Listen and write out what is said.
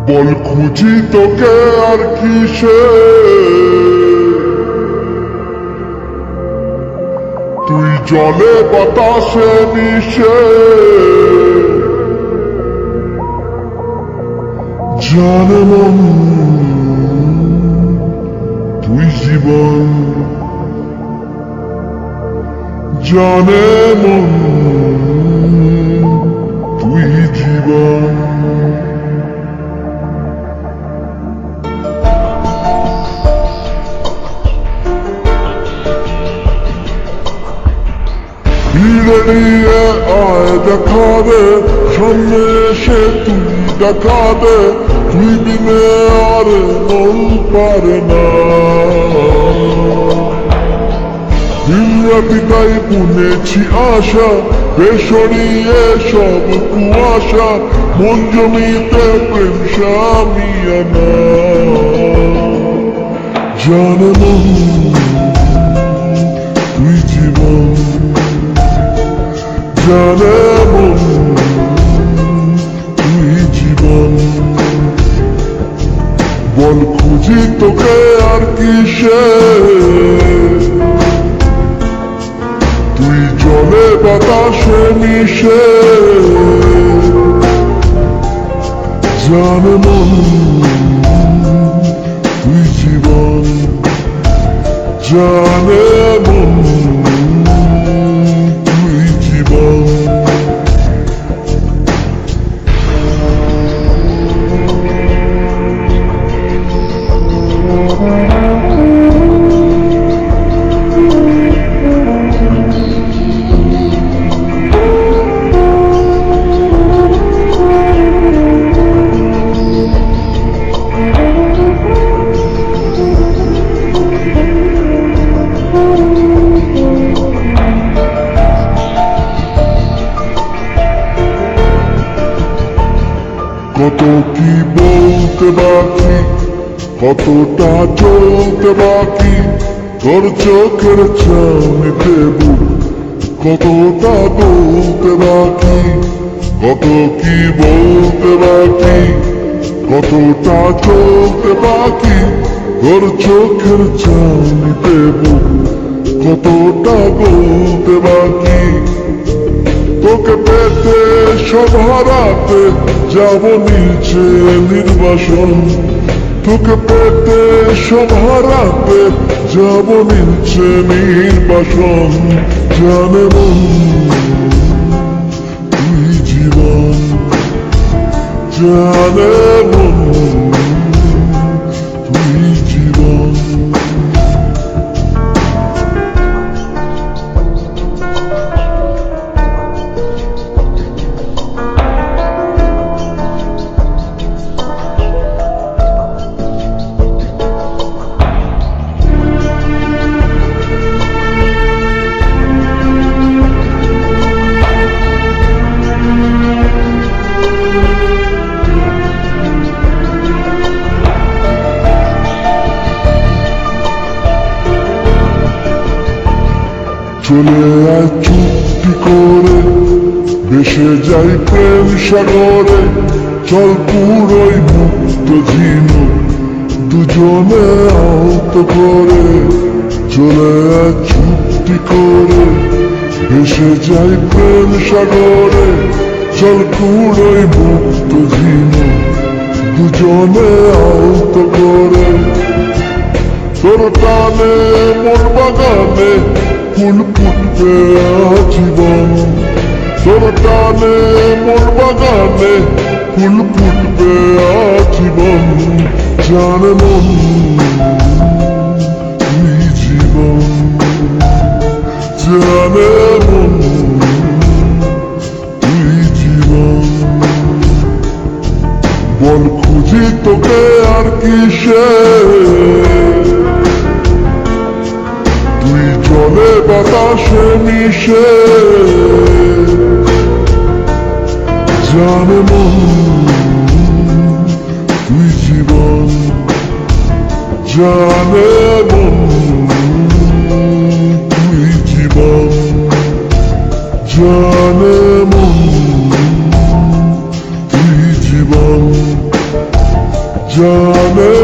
বল খুঁজি তোকে আর কিসে, তুই জলে বাতাসে মিশে। জানে মন তুই জীবন, জানে মন তুই জীবন। ফিরে নিয়ে আয় দেখা দে, সামনে এসে তুই দেখা দে, তুই বিনে আর মন পারে না। দিনরাতি তাই বুনেছি আশা, বেসরিয়ে সব কুয়াশা, মন জমিতে প্রেম শামিয়ানা। জানে মন তুই জীবন, জানে মন তুই জীবন। বল খুঁজি তোকে আর কিসে, তুই জলে বাতাসে মিশে। জানে মন তুই জীবন, জানে মন তুই জীবন। কত কি বলতে বাকি, কতটা চলতে বাকি, তোর চোখের চাঁদে বুক কতটা বলতে বাকি। কত কি বলতে বাকি, কতটা চলতে বাকি, তোর চোখের চাঁদে বুক কতটা বলতে বাকি। তোকে পেতে সব হারাতে যাব নিচে নির্বাসন, তোকে পেতে সব হারাতে যাব নিচে নির্বাসন। জানে মন তুই জীবন, জানে মন তুই জীবন। চলে আয় চুক্তি করে, ভেসে যাই প্রেম সাগরে, চল পুরোই মুক্ত ঝিনুক দুজনে আহত করে। চলে আয় চুক্তি করে, ভেসে যাই প্রেম সাগরে, চল পুরোই মুক্ত ঝিনুক দুজনে আহত করে। তোর টানে মন বাগানে ফুল ফুটবে আজীবন, তোর টানে মন বাগানে ফুল ফুটবে আজীবন। জানে মন তুই জীবন, জানে মন তুই জীবন। বল খুঁজি তোকে আর কিসে, তুই জলে বাতাসে মিশে। জানে মন তুই জীবন, জানে মন তুই জীবন, জানে মন তুই জীবন। জানে